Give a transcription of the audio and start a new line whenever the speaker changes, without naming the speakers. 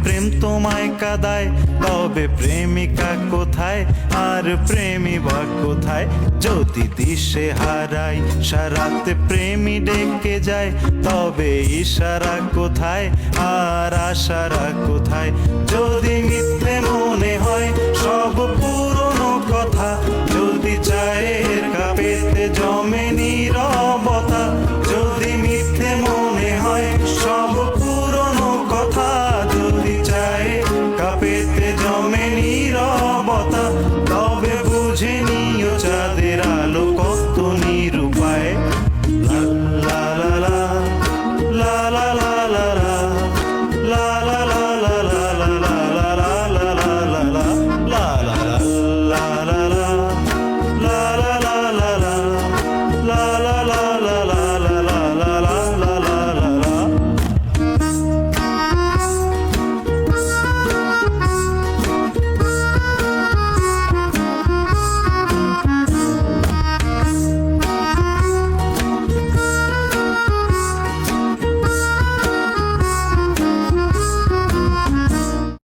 প্রেম তোমায় কাঁদায়, তবে প্রেমিকা কোথায় আর প্রেমী বা কোথায়? যদি দিশে হারাই সারাতে প্রেমী ডেকে যায়, তবে ইশারা কোথায় আর আশারা কোথায়? যদি মিথ্যে মনে হয় সব